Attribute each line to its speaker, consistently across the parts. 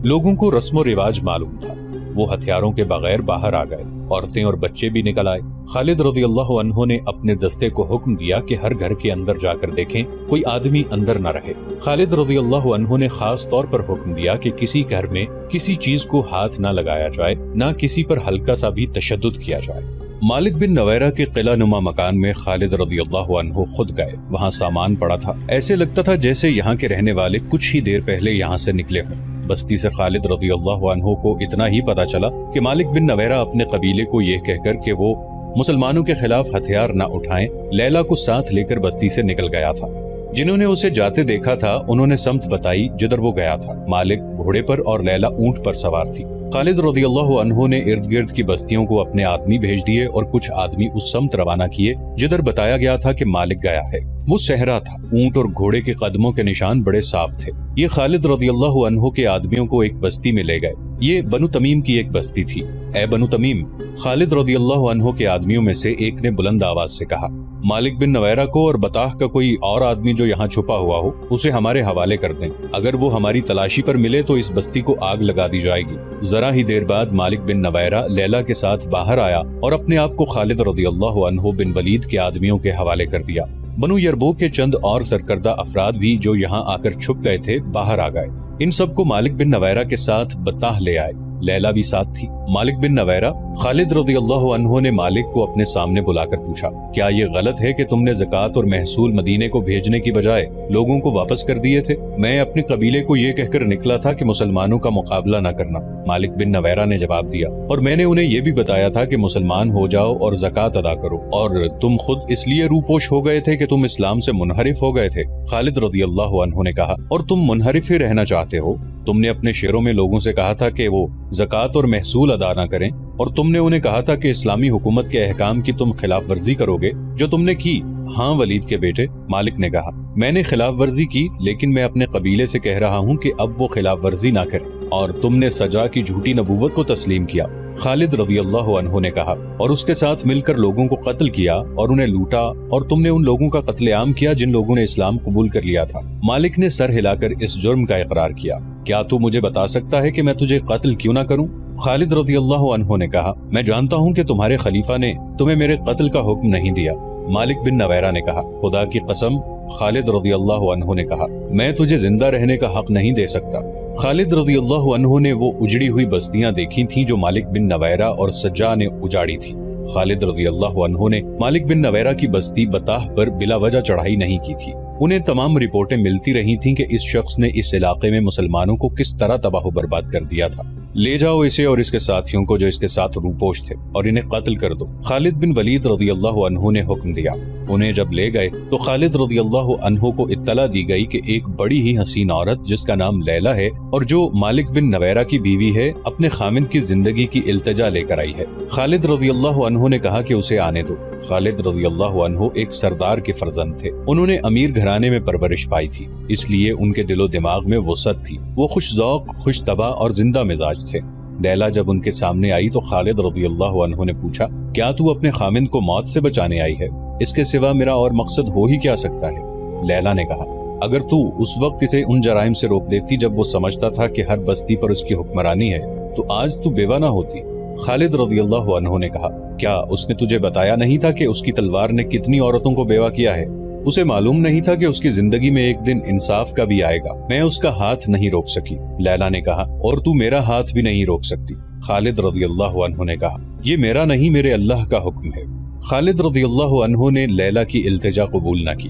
Speaker 1: लोगों को रस्म रिवाज मालूम था। वो हथियारों के बगैर बाहर आ गए। औरतें और बच्चे भी निकल आए। खालिद रज़ियल्लाहु अन्हु ने अपने दस्ते को हुक्म दिया कि हर घर के अंदर जाकर देखें कोई आदमी अंदर न रहे। खालिद रज़ियल्लाहु अन्हु ने खास तौर पर हुक्म दिया कि किसी घर में किसी चीज को हाथ न लगाया जाए, न किसी पर हल्का सा भी तशद्दुद किया जाए। मालिक बिन नवैरा के किला नुमा मकान में खालिद रज़ियल्लाहु अन्हु खुद गए। वहाँ सामान पड़ा था। ऐसे लगता था जैसे यहाँ के रहने वाले कुछ ही देर पहले यहाँ से निकले हों। बस्ती से खालिद रज़ियल्लाहु अन्हु को इतना ही पता चला कि मालिक बिन नवैरा अपने कबीले को यह कहकर कि वो मुसलमानों के खिलाफ हथियार न उठाएं, लैला को साथ लेकर बस्ती से निकल गया था। जिन्होंने उसे जाते देखा था उन्होंने समत बताई जिधर वो गया था। मालिक घोड़े पर और लैला ऊंट पर सवार थी। खालिद रज़ियल्लाहु अन्हु ने इर्द गिर्द की बस्तियों को अपने आदमी भेज दिए और कुछ आदमी उस समत रवाना किए जिधर बताया गया था कि मालिक गया है। वो सहरा था। ऊंट और घोड़े के कदमों के निशान बड़े साफ थे। ये खालिद रज़ियल्लाहु अन्हु के आदमियों को एक बस्ती में ले गए। ये बनु तमीम की एक बस्ती थी। ए बनु तमीम, खालिद रज़ियल्लाहु अन्हु के आदमियों में से एक ने बुलंद आवाज से कहा, मालिक बिन नवैरा को और बताह का कोई और आदमी जो यहाँ छुपा हुआ हो उसे हमारे हवाले कर दें। अगर वो हमारी तलाशी पर मिले तो इस बस्ती को आग लगा दी जाएगी। जरा ही देर बाद मालिक बिन नवैरा लैला के साथ बाहर आया और अपने आप को खालिद रज़ियल्लाहु अन्हु बिन वलीद के आदमियों के हवाले कर दिया। बनु यरबो के चंद और सरकर्दा अफराद भी जो यहाँ आकर छुप गए थे बाहर आ गए। इन सबको मालिक बिन नवैरा के साथ बताह ले आए। लैला भी साथ थी। मालिक बिन नवैरा, खालिद रज़ियल्लाहु अन्हु ने मालिक को अपने सामने बुलाकर पूछा, क्या ये गलत है कि तुमने ज़कात और महसूल मदीने को भेजने की बजाय लोगों को वापस कर दिए थे? मैं अपने कबीले को ये कहकर निकला था कि मुसलमानों का मुकाबला न करना। मालिक बिन नवैरा ने जवाब दिया, और मैंने उन्हें ये भी बताया था कि मुसलमान हो जाओ और ज़कात अदा करो, और तुम खुद इसलिए रूपोश हो गए थे कि तुम इस्लाम से मुनहरिफ हो गए थे। खालिद रज़ियल्लाहु अन्हु ने कहा, और तुम मुनहरिफ ही रहना चाहते हो? तुमने अपने शेरों में लोगों से कहा था कि वो ज़कात और महसूल अदा न करें, और तुमने उन्हें कहा था कि इस्लामी हुकूमत के अहकाम की तुम खिलाफ वर्जी करोगे, जो तुमने की। हाँ वलीद के बेटे, मालिक ने कहा, मैंने खिलाफ वर्जी की, लेकिन मैं अपने कबीले से कह रहा हूँ कि अब वो खिलाफ वर्जी ना करें। और तुमने सजा की झूठी नबूवत को तस्लीम किया। खालिद रज़ियल्लाहु अन्हु ने कहा, और उसके साथ मिलकर लोगों को कत्ल किया और उन्हें लूटा, और तुमने उन लोगों का कत्लेआम किया जिन लोगों ने इस्लाम कबूल कर लिया था। मालिक ने सर हिलाकर इस जुर्म का इकरार किया। क्या तू मुझे बता सकता है कि मैं तुझे कत्ल क्यों ना करूं? खालिद रज़ियल्लाहु अन्हु ने कहा, मैं जानता हूं कि तुम्हारे खलीफा ने तुम्हें मेरे कत्ल का हुक्म नहीं दिया। मालिक बिन नवैरा ने कहा, खुदा की कसम। खालिद रज़ियल्लाहु अन्हु ने कहा, मैं तुझे जिंदा रहने का हक नहीं दे सकता। खालिद रज़ियल्लाहु अन्हु ने वो उजड़ी हुई बस्तियां देखी थीं जो मालिक बिन नवैरा और सज्जा ने उजाड़ी थी। खालिद रज़ियल्लाहु अन्हु ने मालिक बिन नवैरा की बस्ती बताह पर बिला वजह चढ़ाई नहीं की थी। उन्हें तमाम रिपोर्टें मिलती रही थीं कि इस शख्स ने इस इलाके में मुसलमानों को किस तरह तबाह बर्बाद कर दिया था। ले जाओ इसे और इसके साथियों को जो इसके साथ रूपोश थे, और इन्हें कत्ल कर दो। खालिद बिन वलीद रज़ियल्लाहु अन्हु ने हुक्म दिया। उन्हें जब ले गए तो खालिद रज़ियल्लाहु अन्हु को इत्तला दी गई कि एक बड़ी ही हसीन औरत जिसका नाम लैला है और जो मालिक बिन नवैरा की बीवी है, अपने खामिद की जिंदगी की इल्तिजा लेकर आई है। खालिद रज़ियल्लाहु अन्हु ने कहा कि उसे आने दो। खालिद रज़ियल्लाहु अन्हु एक सरदार के फर्जंद थे। उन्होंने अमीर घराने में परवरिश पाई थी, इसलिए उनके दिलो दिमाग में वसअत थी। वो खुश ज़ौक़, खुश तबा और जिंदा मिजाज थे। लैला जब उनके सामने आई तो खालिद रज़ियल्लाहु अन्हु ने पूछा, क्या तू अपने खामिद को मौत से बचाने आई है? इसके सिवा मेरा और मकसद हो ही क्या सकता है? लैला ने कहा, अगर तू उस वक्त इसे उन जराइम से रोक देती जब वो समझता था कि हर बस्ती पर उसकी हुक्मरानी है, तो आज तू बेवा ना होती। खालिद रज़ियल्लाहु अन्हु ने कहा, क्या उसने तुझे बताया नहीं था कि उसकी तलवार ने कितनी औरतों को बेवा किया है? उसे मालूम नहीं था कि उसकी जिंदगी में एक दिन इंसाफ का भी आएगा। मैं उसका हाथ नहीं रोक सकी। लैला ने कहा, और तू मेरा हाथ भी नहीं रोक सकती। खालिद रज़ियल्लाहु अन्हु ने कहा, ये मेरा नहीं, मेरे अल्लाह का हुक्म है। खालिद रज़ियल्लाहु अन्हु ने लैला की इल्तिजा कबूल न की।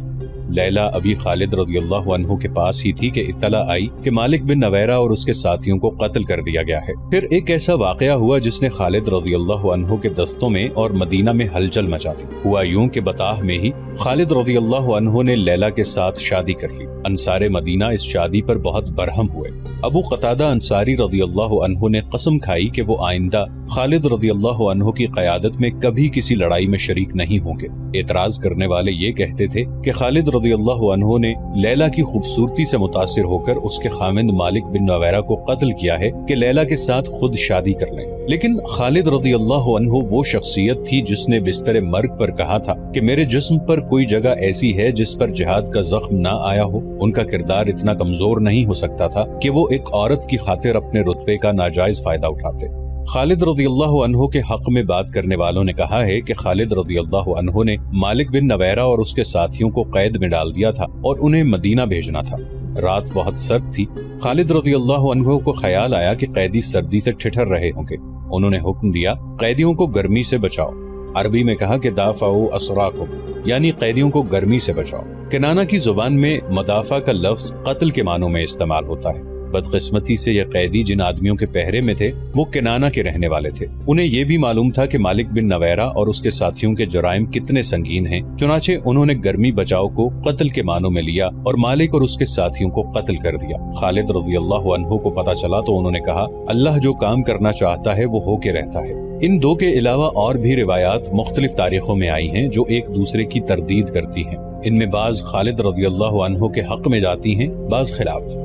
Speaker 1: लैला अभी खालिद रज़ियल्लाहु अन्हु के पास ही थी कि इत्तला आई कि मालिक बिन नवैरा और उसके साथियों को कत्ल कर दिया गया है। फिर एक ऐसा वाकया हुआ जिसने खालिद रज़ियल्लाहु अन्हु के दस्तों में और मदीना में हलचल मचा दी। हुआ यूं कि बताह में ही खालिद रज़ियल्लाहु अन्हु ने लैला के साथ शादी कर ली। अंसारे मदीना इस शादी पर बहुत बरहम हुए। अबू क़तादा अंसारी रज़ियल्लाहु अन्हु ने कसम खाई कि वो आइंदा खालिद रज़ियल्लाहु अन्हु की क़यादत में कभी किसी लड़ाई में शरीक नहीं होंगे। एतराज करने वाले ये कहते थे कि खालिद रज़ियल्लाहु अन्हु ने लैला की खूबसूरती से मुतासिर होकर उसके खामिद मालिक बिन नवैरा को कत्ल किया है कि लैला के साथ खुद शादी कर लें। लेकिन खालिद रज़ियल्लाहु अन्हु वो शख्सियत थी जिसने बिस्तर मर्ग पर कहा था कि मेरे जिस्म पर कोई जगह ऐसी है जिस पर जिहाद का जख्म ना आया हो। ان کا کردار اتنا کمزور نہیں ہو سکتا تھا کہ وہ ایک عورت کی خاطر اپنے رتبے کا ناجائز فائدہ اٹھاتے۔ خالد رضی اللہ عنہ کے حق میں بات کرنے والوں نے کہا ہے کہ خالد رضی اللہ عنہ نے مالک بن نویرہ اور اس کے ساتھیوں کو قید میں ڈال دیا تھا اور انہیں مدینہ بھیجنا تھا۔ رات بہت سرد تھی۔ خالد رضی اللہ عنہ کو خیال آیا کہ قیدی سردی سے ٹھٹر رہے ہوں گے۔ انہوں نے حکم دیا قیدیوں کو گرمی سے بچاؤ۔ عربی میں کہا کہ دافعوا اسراکم، یعنی قیدیوں کو گرمی سے بچاؤ۔ کنانہ کی زبان میں مدافع کا لفظ قتل کے معنوں میں استعمال ہوتا ہے۔ بدقسمتی سے یہ قیدی جن آدمیوں کے پہرے میں تھے وہ کنانہ کے رہنے والے تھے۔ انہیں یہ بھی معلوم تھا کہ مالک بن نویرہ اور اس کے ساتھیوں کے جرائم کتنے سنگین ہیں، چنانچہ انہوں نے گرمی بچاؤ کو قتل کے معنوں میں لیا اور مالک اور اس کے ساتھیوں کو قتل کر دیا۔ خالد رضی اللہ عنہ کو پتہ چلا تو انہوں نے کہا اللہ جو کام کرنا چاہتا ہے وہ ہو کے رہتا ہے۔ ان دو کے علاوہ اور بھی روایات مختلف تاریخوں میں آئی ہیں جو ایک دوسرے کی تردید کرتی ہیں۔ ان میں بعض خالد رضی اللہ عنہ کے حق میں جاتی ہیں، بعض خلاف۔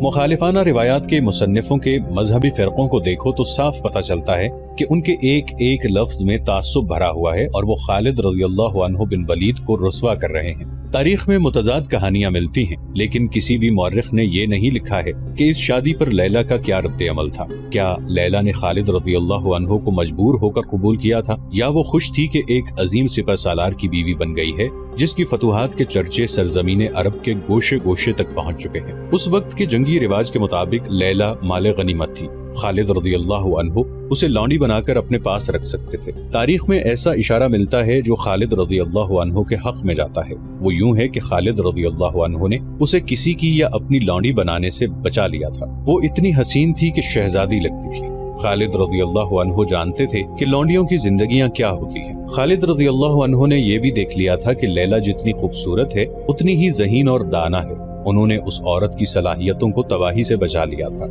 Speaker 1: مخالفانہ روایات کے مصنفوں کے مذہبی فرقوں کو دیکھو تو صاف پتہ چلتا ہے کہ ان کے ایک ایک لفظ میں تعصب بھرا ہوا ہے اور وہ خالد رضی اللہ عنہ بن ولید کو رسوا کر رہے ہیں۔ تاریخ میں متضاد کہانیاں ملتی ہیں، لیکن کسی بھی مورخ نے یہ نہیں لکھا ہے کہ اس شادی پر لیلہ کا کیا رد عمل تھا۔ کیا لیلہ نے خالد رضی اللہ عنہ کو مجبور ہو کر قبول کیا تھا، یا وہ خوش تھی کہ ایک عظیم سپہ سالار کی بیوی بن گئی ہے جس کی فتوحات کے چرچے سرزمین عرب کے گوشے گوشے تک پہنچ چکے ہیں۔ اس وقت کے جنگی رواج کے مطابق لیلہ مال غنیمت تھی۔ خالد رضی اللہ عنہ اسے لونڈی بنا کر اپنے پاس رکھ سکتے تھے۔ تاریخ میں ایسا اشارہ ملتا ہے جو خالد رضی اللہ عنہ کے حق میں جاتا ہے۔ وہ یوں ہے کہ خالد رضی اللہ عنہ نے اسے کسی کی یا اپنی لونڈی بنانے سے بچا لیا تھا۔ وہ اتنی حسین تھی کہ شہزادی لگتی تھی۔ خالد رضی اللہ عنہ جانتے تھے کہ لونڈیوں کی زندگیاں کیا ہوتی ہیں۔ خالد رضی اللہ عنہ نے یہ بھی دیکھ لیا تھا کہ لیلہ جتنی خوبصورت ہے اتنی ہی ذہین اور دانا ہے۔ انہوں نے اس عورت کی صلاحیتوں کو تباہی سے بچا لیا تھا۔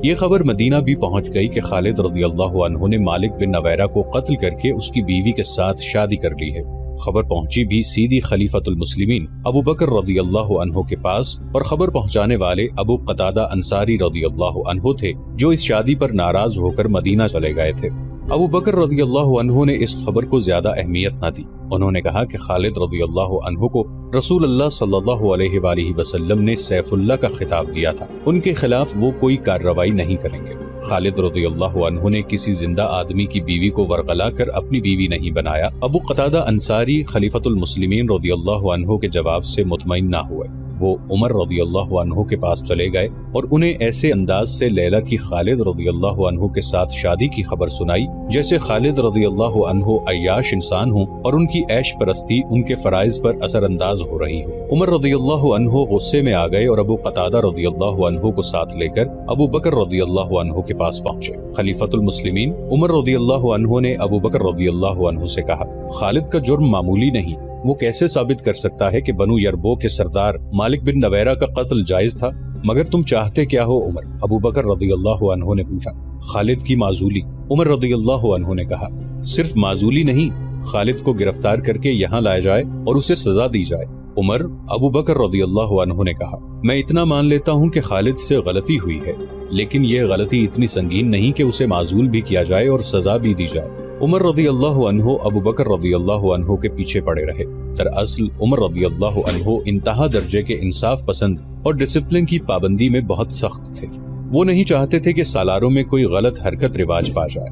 Speaker 1: یہ خبر مدینہ بھی پہنچ گئی کہ خالد رضی اللہ عنہ نے مالک بن نویرہ کو قتل کر کے اس کی بیوی کے ساتھ شادی کر لی ہے۔ خبر پہنچی بھی سیدھی خلیفۃ المسلمین ابو بکر رضی اللہ عنہ کے پاس، اور خبر پہنچانے والے ابو قتادہ انصاری رضی اللہ عنہ تھے جو اس شادی پر ناراض ہو کر مدینہ چلے گئے تھے۔ ابو بکر رضی اللہ عنہ نے اس خبر کو زیادہ اہمیت نہ دی۔ انہوں نے کہا کہ خالد رضی اللہ عنہ کو رسول اللہ صلی اللہ علیہ وآلہ وسلم نے سیف اللہ کا خطاب دیا تھا، ان کے خلاف وہ کوئی کارروائی نہیں کریں گے۔ خالد رضی اللہ عنہ نے کسی زندہ آدمی کی بیوی کو ورغلا کر اپنی بیوی نہیں بنایا۔ ابو قتادہ انصاری خلیفۃ المسلمین رضی اللہ عنہ کے جواب سے مطمئن نہ ہوئے۔ وہ عمر رضی اللہ عنہ کے پاس چلے گئے اور انہیں ایسے انداز سے لیلہ کی خالد رضی اللہ عنہ کے ساتھ شادی کی خبر سنائی جیسے خالد رضی اللہ عنہ عیاش انسان ہوں اور ان کی عیش پرستی ان کے فرائض پر اثر انداز ہو رہی ہو۔ عمر رضی اللہ عنہ غصے میں آ گئے اور ابو قتادہ رضی اللہ عنہ کو ساتھ لے کر ابو بکر رضی اللہ عنہ کے پاس پہنچے۔ خلیفۃ المسلمین عمر رضی اللہ عنہ نے ابو بکر رضی اللہ عنہ سے کہا خالد کا جرم معمولی نہیں، وہ کیسے ثابت کر سکتا ہے کہ بنو یربو کے سردار مالک بن نویرہ کا قتل جائز تھا؟ مگر تم چاہتے کیا ہو عمر؟ ابو بکر رضی اللہ عنہ نے پوچھا۔ خالد کی معزولی، عمر رضی اللہ عنہ نے کہا۔ صرف معزولی نہیں، خالد کو گرفتار کر کے یہاں لایا جائے اور اسے سزا دی جائے۔ عمر ابو بکر رضی اللہ عنہ نے کہا میں اتنا مان لیتا ہوں کہ خالد سے غلطی ہوئی ہے، لیکن یہ غلطی اتنی سنگین نہیں کہ اسے معزول بھی کیا جائے اور سزا بھی دی جائے۔ عمر رضی اللہ عنہ ابو بکر رضی اللہ عنہ کے پیچھے پڑے رہے۔ دراصل عمر رضی اللہ عنہ انتہا درجے کے انصاف پسند اور ڈسپلن کی پابندی میں بہت سخت تھے۔ وہ نہیں چاہتے تھے کہ سالاروں میں کوئی غلط حرکت رواج پا جائے۔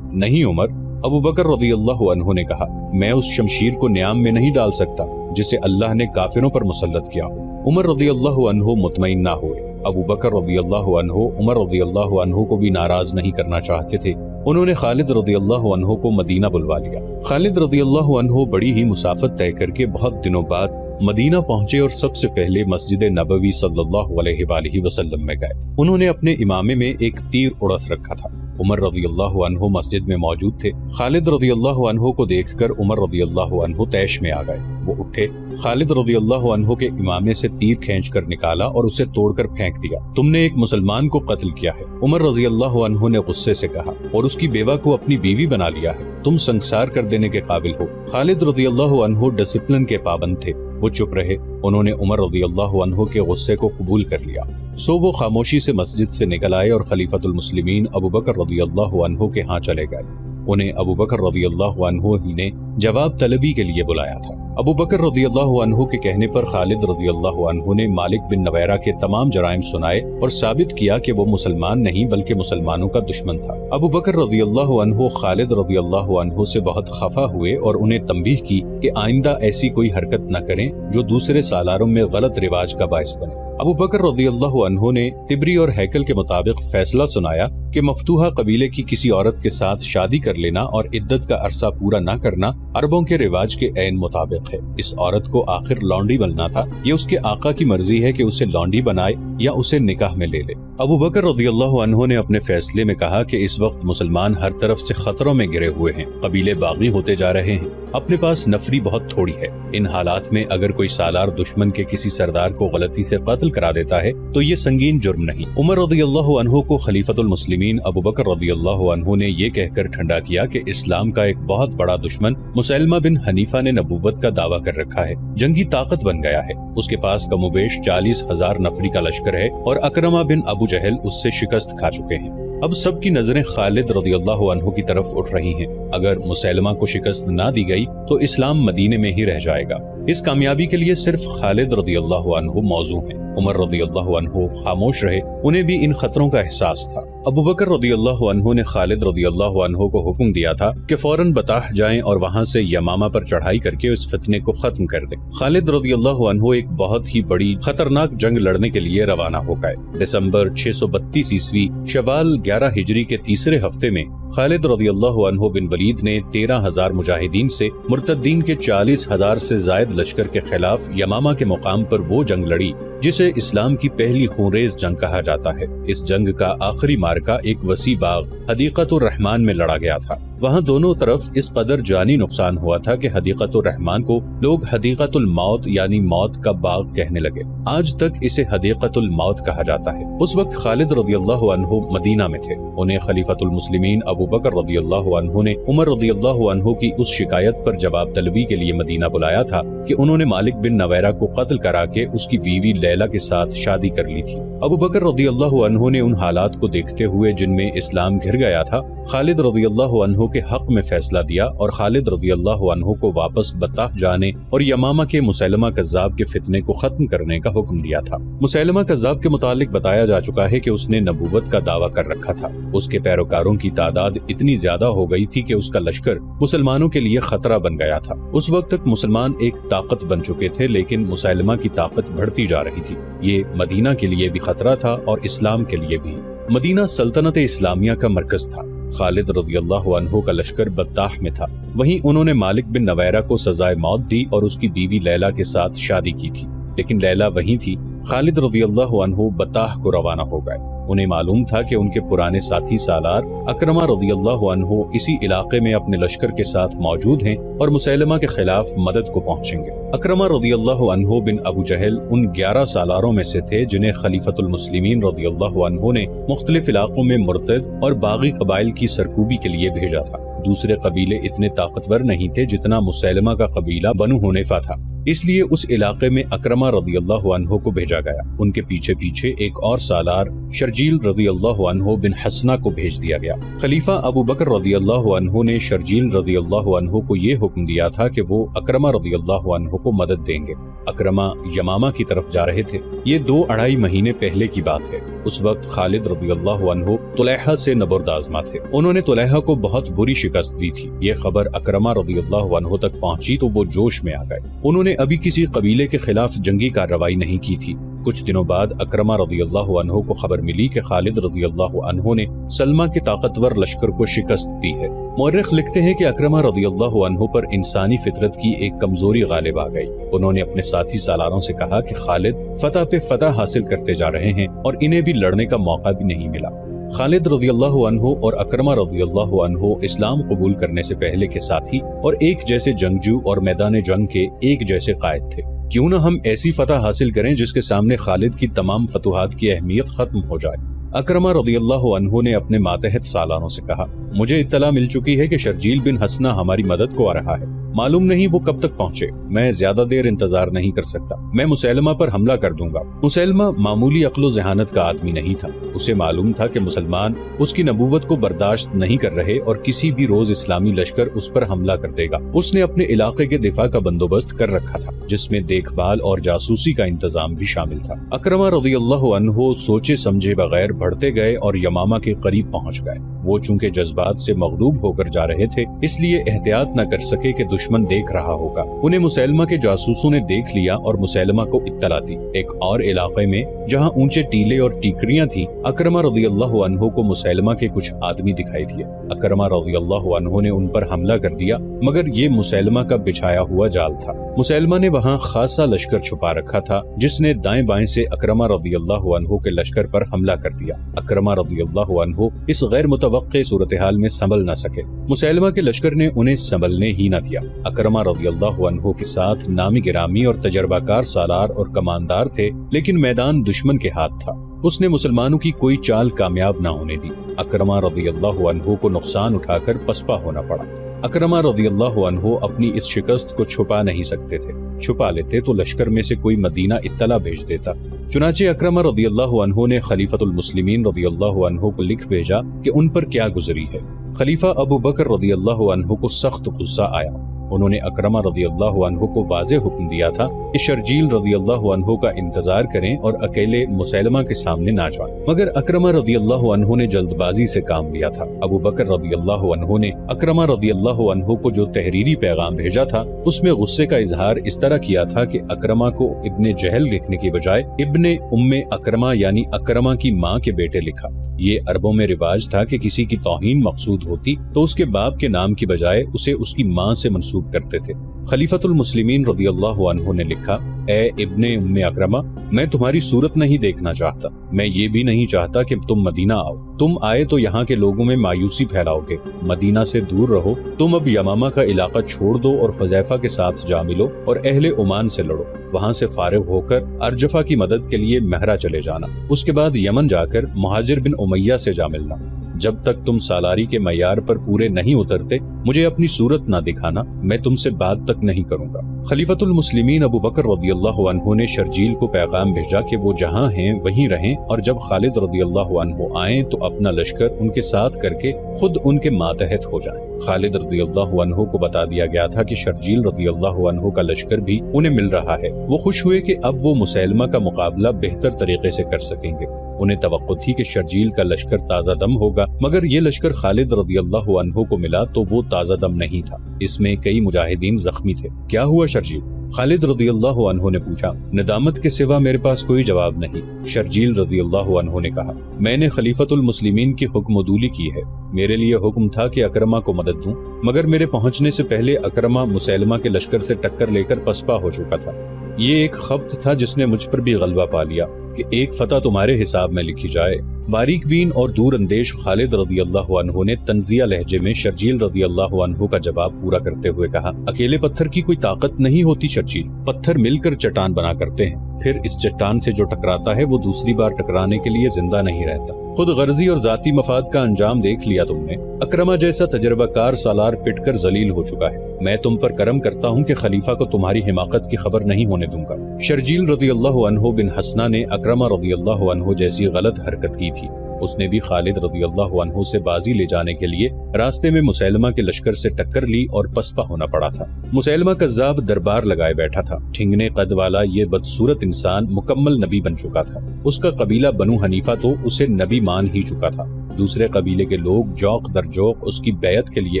Speaker 1: نہیں عمر، ابو بکر رضی اللہ عنہ نے کہا میں اس شمشیر کو نیام میں نہیں ڈال سکتا جسے اللہ نے کافروں پر مسلط کیا ہو۔ عمر رضی اللہ عنہ مطمئن نہ ہوئے۔ ابو بکر رضی اللہ عنہ عمر رضی اللہ عنہ کو بھی ناراض نہیں کرنا چاہتے تھے۔ انہوں نے خالد رضی اللہ عنہ کو مدینہ بلوا لیا۔ خالد رضی اللہ عنہ بڑی ہی مسافت طے کر کے بہت دنوں بعد مدینہ پہنچے اور سب سے پہلے مسجد نبوی صلی اللہ علیہ وآلہ وسلم میں گئے۔ انہوں نے اپنے امامے میں ایک تیر اڑس رکھا تھا۔ عمر رضی اللہ عنہ مسجد میں موجود تھے۔ خالد رضی اللہ عنہ کو دیکھ کر عمر رضی اللہ عنہ طیش میں آ گئے۔ وہ اٹھے، خالد رضی اللہ عنہ کے امامے سے تیر کھینچ کر نکالا اور اسے توڑ کر پھینک دیا۔ تم نے ایک مسلمان کو قتل کیا ہے، عمر رضی اللہ عنہ نے غصے سے کہا، اور اس کی بیوہ کو اپنی بیوی بنا لیا ہے۔ تم سنگسار کر دینے کے قابل ہو۔ خالد رضی اللہ عنہ ڈسپلن کے پابند تھے۔ وہ چپ رہے۔ انہوں نے عمر رضی اللہ عنہ کے غصے کو قبول کر لیا۔ سو وہ خاموشی سے مسجد سے نکل آئے اور خلیفۃ المسلمین ابو بکر رضی اللہ عنہ کے ہاں چلے گئے۔ انہیں ابو بکر رضی اللہ عنہ ہی نے جواب طلبی کے لیے بلایا تھا۔ ابو بکر رضی اللہ عنہ کے کہنے پر خالد رضی اللہ عنہ نے مالک بن نویرہ کے تمام جرائم سنائے اور ثابت کیا کہ وہ مسلمان نہیں بلکہ مسلمانوں کا دشمن تھا۔ ابو بکر رضی اللہ عنہ خالد رضی اللہ عنہ سے بہت خفا ہوئے اور انہیں تنبیہ کی کہ آئندہ ایسی کوئی حرکت نہ کریں جو دوسرے سالاروں میں غلط رواج کا باعث بنے۔ ابو بکر رضی اللہ عنہ نے طبری اور ہیکل کے مطابق فیصلہ سنایا کہ مفتوحہ قبیلے کی کسی عورت کے ساتھ شادی کر لینا اور عدت کا عرصہ پورا نہ کرنا عربوں کے رواج کے عین مطابق ہے۔ اس عورت کو آخر لونڈی بننا تھا، یہ اس کے آقا کی مرضی ہے کہ اسے لونڈی بنائے یا اسے نکاح میں لے لے۔ ابو بکر رضی اللہ عنہ نے اپنے فیصلے میں کہا کہ اس وقت مسلمان ہر طرف سے خطروں میں گرے ہوئے ہیں، قبیلے باغی ہوتے جا رہے ہیں، اپنے پاس نفری بہت تھوڑی ہے۔ ان حالات میں اگر کوئی سالار دشمن کے کسی سردار کو غلطی سے قتل کرا دیتا ہے تو یہ سنگین جرم نہیں۔ عمر رضی اللہ عنہ کو خلیفۃ المسلمین ابو بکر رضی اللہ عنہ نے یہ کہہ کر ٹھنڈا کیا کہ اسلام کا ایک بہت بڑا دشمن مسلمہ بن حنیفہ نے نبوت کا دعویٰ کر رکھا ہے، جنگی طاقت بن گیا ہے، اس کے پاس کم و بیش 40,000 نفری کا لشکر ہے اور اکرمہ بن ابو جہل اس سے شکست کھا چکے ہیں۔ اب سب کی نظریں خالد رضی اللہ عنہ کی طرف اٹھ رہی ہیں۔ اگر مسلمہ کو شکست نہ دی گئی تو اسلام مدینے میں ہی رہ جائے گا۔ اس کامیابی کے لیے صرف خالد رضی اللہ عنہ موزوں ہیں۔ عمر رضی اللہ عنہ خاموش رہے، انہیں بھی ان خطروں کا احساس تھا۔ ابو بکر رضی اللہ عنہ نے خالد رضی اللہ عنہ کو حکم دیا تھا کہ فوراً بطاح جائیں اور وہاں سے یمامہ پر چڑھائی کر کے اس فتنے کو ختم کر دیں۔ خالد رضی اللہ عنہ ایک بہت ہی بڑی خطرناک جنگ لڑنے کے لیے روانہ ہو گئے۔ دسمبر 632 عیسوی شوال 11 ہجری کے تیسرے ہفتے میں خالد رضی اللہ عنہ بن ولید نے 13,000 مجاہدین سے مرتدین کے 40,000 سے زائد لشکر کے خلاف یمامہ کے مقام پر وہ جنگ لڑی جسے اسلام کی پہلی خونریز جنگ کہا جاتا ہے۔ اس جنگ کا آخری مارکہ ایک وسیع باغ حدیقۃ الرحمن میں لڑا گیا تھا۔ وہاں دونوں طرف اس قدر جانی نقصان ہوا تھا کہ حدیقۃ الرحمن کو لوگ حدیقۃ الموت یعنی موت کا باغ کہنے لگے۔ آج تک اسے حدیقۃ الموت کہا جاتا ہے۔ اس وقت خالد رضی اللہ عنہ مدینہ میں تھے۔ انہیں خلیفۃ المسلمین ابو بکر رضی اللہ عنہ نے عمر رضی اللہ عنہ کی اس شکایت پر جواب طلبی کے لیے مدینہ بلایا تھا کہ انہوں نے مالک بن نویرہ کو قتل کرا کے اس کی بیوی لیلہ کے ساتھ شادی کر لی تھی۔ ابو بکر رضی اللہ عنہ نے ان حالات کو دیکھتے ہوئے جن میں اسلام گھر گیا تھا، خالد رضی اللہ عنہ کے حق میں فیصلہ دیا اور خالد رضی اللہ عنہ کو واپس بطاح جانے اور یمامہ کے مسلمہ کذاب کے فتنے کو ختم کرنے کا حکم دیا تھا۔ مسلمہ کذاب کے متعلق بتایا جا چکا ہے کہ اس نے نبوت کا دعویٰ کر رکھا تھا۔ اس کے پیروکاروں کی تعداد اتنی زیادہ ہو گئی تھی کہ اس کا لشکر مسلمانوں کے لیے خطرہ بن گیا تھا۔ اس وقت تک مسلمان ایک طاقت بن چکے تھے لیکن مسلمہ کی طاقت بڑھتی جا رہی تھی۔ یہ مدینہ کے لیے بھی خطرہ تھا اور اسلام کے لیے بھی۔ مدینہ سلطنت اسلامیہ کا مرکز تھا۔ خالد رضی اللہ عنہ کا لشکر بطاح میں تھا۔ وہیں انہوں نے مالک بن نویرہ کو سزائے موت دی اور اس کی بیوی لیلہ کے ساتھ شادی کی تھی، لیکن لیلہ وہیں تھی۔ خالد رضی اللہ عنہ بطاح کو روانہ ہو گئے۔ انہیں معلوم تھا کہ ان کے پرانے ساتھی سالار اکرمہ رضی اللہ عنہ اسی علاقے میں اپنے لشکر کے ساتھ موجود ہیں اور مسلمہ کے خلاف مدد کو پہنچیں گے۔ اکرمہ رضی اللہ عنہ بن ابو جہل ان 11 سالاروں میں سے تھے جنہیں خلیفۃ المسلمین رضی اللہ عنہ نے مختلف علاقوں میں مرتد اور باغی قبائل کی سرکوبی کے لیے بھیجا تھا۔ دوسرے قبیلے اتنے طاقتور نہیں تھے جتنا مسلمہ کا قبیلہ بنو حنیفہ تھا، اس لیے اس علاقے میں اکرمہ رضی اللہ عنہ کو بھیجا گیا۔ ان کے پیچھے پیچھے ایک اور سالار شرجیل رضی اللہ عنہ بن حسنہ کو بھیج دیا گیا۔ خلیفہ ابو بکر رضی اللہ عنہ نے شرجیل رضی اللہ عنہ کو یہ حکم دیا تھا کہ وہ اکرمہ رضی اللہ عنہ کو مدد دیں گے۔ اکرمہ یمامہ کی طرف جا رہے تھے۔ یہ 2-2.5 مہینے پہلے کی بات ہے۔ اس وقت خالد رضی اللہ عنہ طلیحہ سے نبردآزما تھے۔ انہوں نے طلیحہ کو بہت بری شکست دی تھی۔ یہ خبر اکرمہ رضی اللہ عنہ تک پہنچی تو وہ جوش میں آ گئے۔ انہوں نے ابھی کسی قبیلے کے خلاف جنگی کارروائی نہیں کی تھی۔ کچھ دنوں بعد اکرمہ رضی اللہ عنہ کو خبر ملی کہ خالد رضی اللہ عنہ نے سلمہ کے طاقتور لشکر کو شکست دی ہے۔ مورخ لکھتے ہیں کہ اکرمہ رضی اللہ عنہ پر انسانی فطرت کی ایک کمزوری غالب آ گئی۔ انہوں نے اپنے ساتھی سالاروں سے کہا کہ خالد فتح پہ فتح حاصل کرتے جا رہے ہیں اور انہیں بھی لڑنے کا موقع بھی نہیں ملا۔ خالد رضی اللہ عنہ اور اکرمہ رضی اللہ عنہ اسلام قبول کرنے سے پہلے کے ساتھی اور ایک جیسے جنگجو اور میدان جنگ کے ایک جیسے قائد تھے۔ کیوں نہ ہم ایسی فتح حاصل کریں جس کے سامنے خالد کی تمام فتوحات کی اہمیت ختم ہو جائے۔ اکرمہ رضی اللہ عنہ نے اپنے ماتحت سالاروں سے کہا، مجھے اطلاع مل چکی ہے کہ شرجیل بن حسنہ ہماری مدد کو آ رہا ہے۔ मालूम नहीं वो कब तक पहुंचे। मैं ज्यादा देर इंतजार नहीं कर सकता, मैं मुसैलमा पर हमला कर दूंगा। मुसैलमा मामूली अक्लो ज़हानत का आदमी नहीं था। उसे मालूम था कि मुसलमान उसकी नबूवत को बर्दाश्त नहीं कर रहे और किसी भी रोज इस्लामी लश्कर उस पर हमला कर देगा। उसने अपने इलाके के दिफा का बंदोबस्त कर रखा था, जिसमें देखभाल और जासूसी का इंतजाम भी शामिल था। अकरमा रज़ियल्लाहु अन्हु सोचे समझे बगैर बढ़ते गए और यमामा के करीब पहुंच गए। वो चूंकि जज्बात से मगलूब होकर जा रहे थे, इसलिए एहतियात न कर सके कि दुश्मन देख रहा होगा। उन्हें मुसैलमा के जासूसों ने देख लिया और मुसैलमा को इत्तला दी। एक और इलाके में जहां ऊंचे टीले और टीकरियां थी, अकरमा रज़ियल्लाहु अन्हु को मुसैलमा के कुछ आदमी दिखाई दिए। अकरमा रज़ियल्लाहु अन्हु ने उन पर हमला कर दिया, मगर ये मुसैलमा का बिछाया हुआ जाल था। मुसैलमा ने वहां खासा लश्कर छुपा रखा था, जिसने दाएं बाएं से अकरमा रज़ियल्लाहु अन्हु के लश्कर पर हमला कर दिया। अकरमा रज़ियल्लाहु अन्हु इस गैर मुतवक्के सूरत हाल में संभल न सके। मुसैलमा के लश्कर ने उन्हें संभलने ही न दिया। अकरमा रज़ियल्लाहु अन्हु के साथ नामी गिरामी और तजर्बाकार सालार और कमानदार थे, लेकिन मैदान दुश्मन के हाथ था। उसने मुसलमानों की कोई चाल कामयाब न होने दी। अकरमा रज़ियल्लाहु अन्हु को नुकसान उठाकर पसपा होना पड़ा। अकरमा रज़ियल्लाहु अन्हु अपनी इस शिकस्त को छुपा नहीं सकते थे। छुपा लेते तो लश्कर में से कोई मदीना इत्तला भेज देता। चुनाचे अकरमा रज़ियल्लाहु अन्हु ने खलीफतुल मुस्लिमीन रज़ियल्लाहु अन्हु को लिख भेजा कि उन पर क्या गुजरी है। खलीफा अबू बकर रज़ियल्लाहु अन्हु को सख्त गुस्सा आया। उन्होंने अकरमा रज़ियल्लाहु अन्हु को वाज़ेह हुक्म दिया था कि शर्जील रज़ियल्लाहु अन्हु का इंतजार करें और अकेले मुसैलमा के सामने ना जाएं। मगर अकरमा रज़ियल्लाहु अन्हु ने जल्दबाजी से काम लिया था। अबू बकर रज़ियल्लाहु अन्हु ने अकरमा रज़ियल्लाहु अन्हु को जो तहरीरी पैगाम भेजा था, उसमें गुस्से का इजहार इस तरह किया था कि अकरमा को इब्ने जहल लिखने की बजाय इब्ने उम्मे अकरमा यानी अकरमा की माँ के बेटे लिखा। ये अरबों में रिवाज था कि किसी की तौहीन मकसूद होती तो उसके बाप के नाम की बजाय उसे उसकी माँ से मंसूब करते थे। खलीफतुल मुस्लिमीन रज़ियल्लाहु अन्हु ने लिखा, ए इब्ने उम्मे अकरमा, मैं तुम्हारी सूरत नहीं देखना चाहता। मैं ये भी नहीं चाहता कि तुम मदीना आओ। तुम आए तो यहाँ के लोगों में मायूसी फैलाओगे। मदीना से दूर रहो। तुम अब यमामा का इलाका छोड़ दो और हुज़ैफा के साथ जा मिलो और अहले ओमान से लड़ो। वहाँ से फारिग होकर अरजफा की मदद के लिए महरा चले जाना। उसके बाद यमन जाकर मुहाजिर बिन उमैया से जा मिलना। जब तक तुम सालारी के मयार पर पूरे नहीं उतरते, मुझे अपनी सूरत ना दिखाना। मैं तुमसे बात तक नहीं करूंगा। खलीफतुल मुस्लिमीन अबू बकर रज़ियल्लाहु अन्हु ने शर्जील को पैगाम भेजा कि वो जहाँ हैं वहीं रहें और जब खालिद रज़ियल्लाहु अन्हु आएं तो अपना लश्कर उनके साथ करके खुद उनके मातहत हो जाएं। खालिद रज़ियल्लाहु अन्हु को बता दिया गया था कि शर्जील रज़ियल्लाहु अन्हु का लश्कर भी उन्हें मिल रहा है। वो खुश हुए कि अब वो मुसैलमा का मुकाबला बेहतर तरीके से कर सकेंगे। उन्हें तवक्को थी कि शर्जील का लश्कर ताज़ा दम होगा, मगर ये लश्कर खालिद रज़ियल्लाहु अन्हु को मिला तो वो ताज़ा दम नहीं था। इसमें कई मुजाहिदीन जख्मी थे। क्या हुआ शर्जील? खालिद रज़ियल्लाहु अन्हु ने पूछा। निदामत के सिवा मेरे पास कोई जवाब नहीं। शर्जील रज़ियल्लाहु अन्हु ने कहा, मैंने खलीफतुल मुस्लिमीन की हुक्मदूली की है। मेरे लिए हुक्म था कि अकरमा को मदद दूं, मगर मेरे पहुंचने से पहले अकरमा मुसैलमा के लश्कर से टक्कर लेकर पसपा हो चुका था। ये एक खब्त था जिसने मुझ पर भी गलबा पा लिया कि एक फतह तुम्हारे हिसाब में लिखी जाए। बारीक बीन और दूर अंदेश खालिद रज़ियल्लाहु अन्हु ने तंजिया लहजे में शर्जील रज़ियल्लाहु अन्हु का जवाब पूरा करते हुए कहा, अकेले पत्थर की कोई ताकत नहीं होती शर्जील। पत्थर मिलकर चट्टान बना करते हैं। फिर इस चट्टान से जो टकराता है वो दूसरी बार टकराने के लिए जिंदा नहीं रहता। खुद गर्जी और जाती मफाद का अंजाम देख लिया तुमने। अकरमा जैसा तजर्बाकार सालार पिटकर जलील हो चुका है। मैं तुम पर करम करता हूँ कि खलीफा को तुम्हारी हिमाकत की खबर नहीं होने दूंगा। शर्जील रज़ियल्लाहु अन्हु बिन हसना ने अकरमा रज़ियल्लाहु अन्हु जैसी गलत हरकत की थी। उसने भी खालिद रज़ियल्लाहु अन्हु से बाजी ले जाने के लिए रास्ते में मुसैलमा के लश्कर से टक्कर ली और पसपा होना पड़ा था। मुसैलमा कज़्ज़ाब दरबार लगाए बैठा था। ठिंगने कद वाला ये बदसूरत इंसान मुकम्मल नबी बन चुका था। उसका कबीला बनु हनीफा तो उसे नबी मान ही चुका था। दूसरे कबीले के लोग जौक दर जौक उसकी बैयत के लिए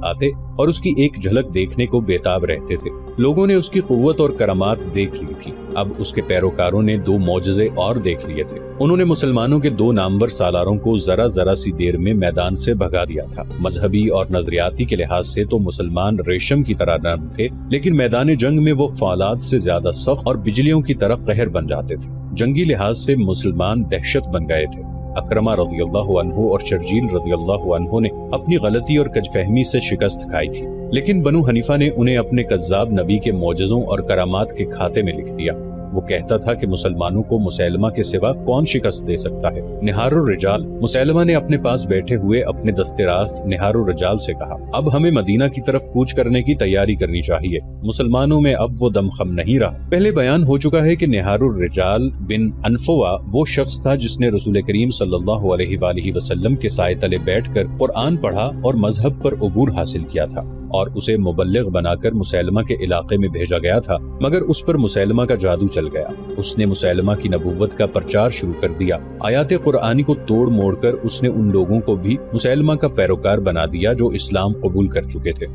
Speaker 1: आते और उसकी एक झलक देखने को बेताब रहते थे। लोगों ने उसकी कुव्वत और करामात देख ली थी। अब उसके पैरोकारों ने 2 मौजज़े और देख लिए थे। उन्होंने मुसलमानों के 2 नामवर सालारों को जरा जरा सी देर में मैदान से भगा दिया था। मजहबी और नजरियाती के लिहाज से तो मुसलमान रेशम की तरह नरम थे, लेकिन मैदान जंग में वो फौलाद से ज्यादा सख्त और बिजलियों की तरह कहर बन जाते थे। जंगी लिहाज से मुसलमान दहशत बन गए थे। अकरमा रज़ियल्लाहु अन्हु और शर्जील रज़ियल्लाहु अन्हु ने अपनी गलती और कजफहमी से शिकस्त खाई थी, लेकिन बनु हनीफा ने उन्हें अपने कज़्ज़ाब नबी के मौजज़ों और करामात के खाते में लिख दिया। وہ کہتا تھا کہ مسلمانوں کو مسیلمہ کے سوا کون شکست دے سکتا ہے۔ نہار الرجال، مسیلمہ نے اپنے پاس بیٹھے ہوئے اپنے دستے راست نہار الرجال سے کہا، اب ہمیں مدینہ کی طرف کوچ کرنے کی تیاری کرنی چاہیے، مسلمانوں میں اب وہ دم خم نہیں رہا۔ پہلے بیان ہو چکا ہے کہ نہار الرجال بن انفوا وہ شخص تھا جس نے رسول کریم صلی اللہ علیہ وآلہ وسلم کے سائے تلے بیٹھ کر قرآن پڑھا اور مذہب پر عبور حاصل کیا تھا، اور اسے مبلغ بنا کر مسیلمہ کے علاقے میں بھیجا گیا تھا، مگر اس پر مسیلمہ کا جادو چل گیا۔ اس نے مسیلمہ کی نبوت کا پرچار شروع کر دیا، آیات قرآنی کو توڑ موڑ کر اس نے ان لوگوں کو بھی مسیلمہ کا پیروکار بنا دیا جو اسلام قبول کر چکے تھے۔